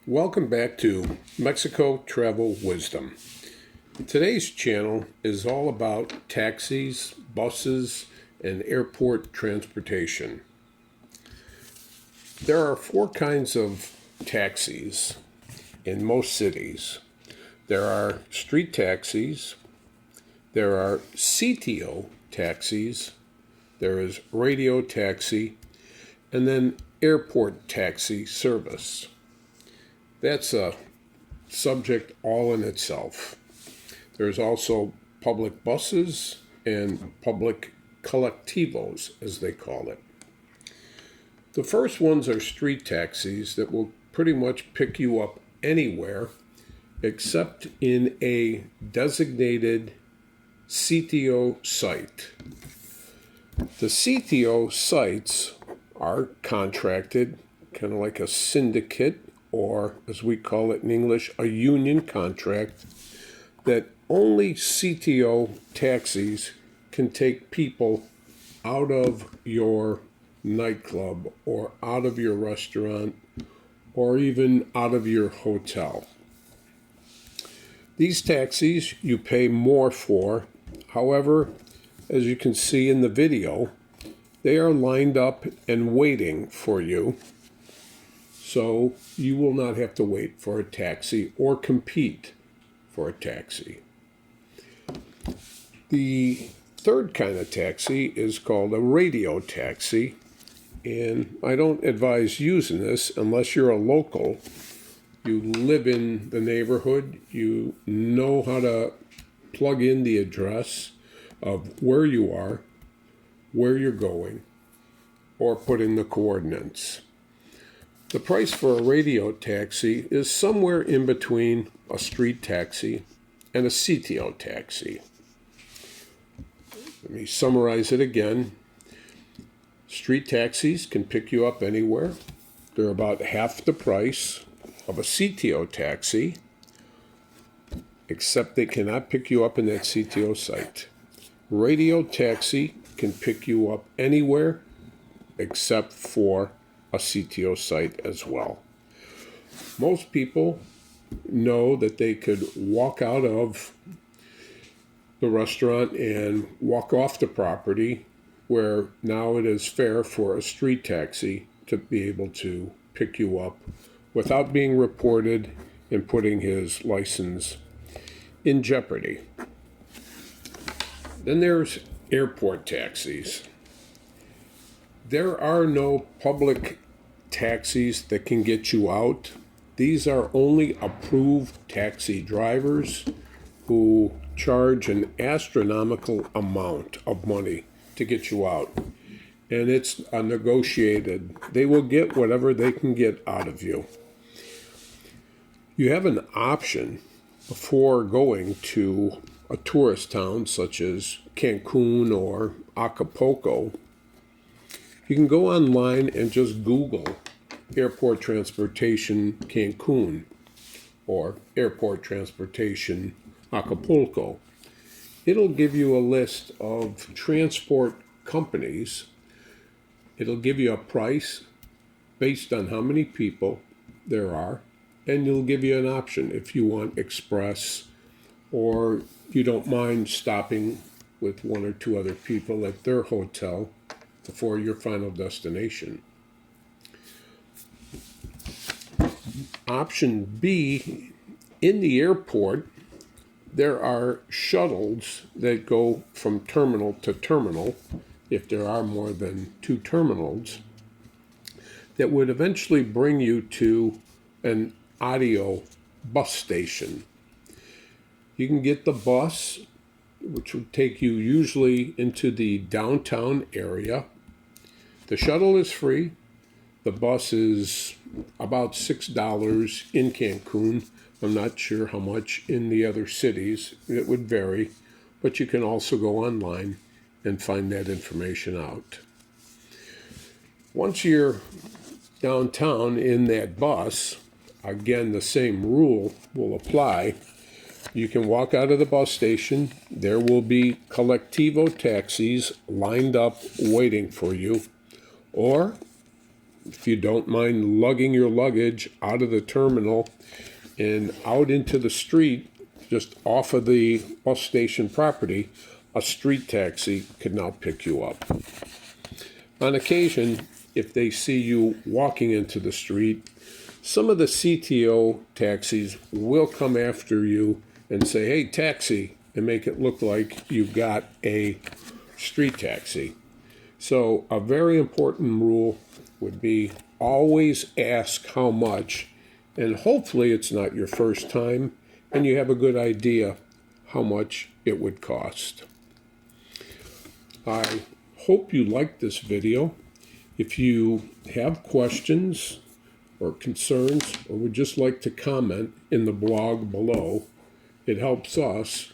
Welcome back to Mexico Travel Wisdom. Today's channel is all about taxis, buses, and airport transportation. There are four kinds of taxis in most cities. There are street taxis, there are CTO taxis, there is radio taxi, and then airport taxi service. That's a subject all in itself. There's also public buses and public colectivos, as they call it. The first ones are street taxis that will pretty much pick you up anywhere except in a designated CTO site. The CTO sites are contracted, kind of like a syndicate, or as we call it in English, a union contract, that only CTO taxis can take people out of your nightclub or out of your restaurant or even out of your hotel. These taxis you pay more for. However, as you can see in the video, they are lined up and waiting for you. So you will not have to wait for a taxi or compete for a taxi. The third kind of taxi is called a radio taxi, and I don't advise using this unless you're a local. You live in the neighborhood, you know how to plug in the address of where you are, where you're going, or put in the coordinates. The price for a radio taxi is somewhere in between a street taxi and a CTO taxi. Let me summarize it again. Street taxis can pick you up anywhere. They're about half the price of a CTO taxi, except they cannot pick you up in that CTO site. Radio taxi can pick you up anywhere except for a CTO site as well. Most people know that they could walk out of the restaurant and walk off the property, where now it is fair for a street taxi to be able to pick you up without being reported and putting his license in jeopardy. Then there's airport taxis. There are no public taxis that can get you out. These are only approved taxi drivers who charge an astronomical amount of money to get you out. And it's negotiated. They will get whatever they can get out of you. You have an option before going to a tourist town such as Cancun or Acapulco. You can go online and just Google airport transportation Cancun or airport transportation Acapulco. It'll give you a list of transport companies. It'll give you a price based on how many people there are, and it'll give you an option if you want express or you don't mind stopping with one or two other people at their hotel before your final destination. Option B, in the airport, there are shuttles that go from terminal to terminal, if there are more than two terminals, that would eventually bring you to an audio bus station. You can get the bus, which would take you usually into the downtown area. The shuttle is free. The bus is about $6 in Cancun. I'm not sure how much in the other cities. It would vary, but you can also go online and find that information out. Once you're downtown in that bus, again, the same rule will apply. You can walk out of the bus station. There will be colectivo taxis lined up waiting for you. Or if you don't mind lugging your luggage out of the terminal and out into the street, just off of the bus station property, a street taxi can now pick you up. On occasion, if they see you walking into the street, some of the CTO taxis will come after you and say, "Hey, taxi," and make it look like you've got a street taxi. So a very important rule would be always ask how much, and hopefully it's not your first time and you have a good idea how much it would cost. I hope you liked this video. If you have questions or concerns or would just like to comment in the blog below, it helps us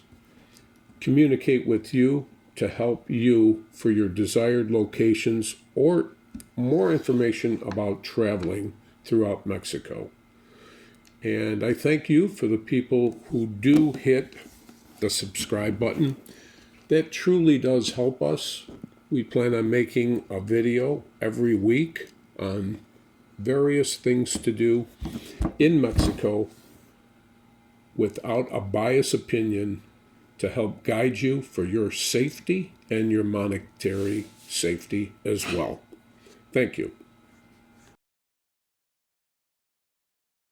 communicate with you to help you for your desired locations or more information about traveling throughout Mexico. And I thank you for the people who do hit the subscribe button. That truly does help us. We plan on making a video every week on various things to do in Mexico without a biased opinion to help guide you for your safety and your monetary safety as well. Thank you.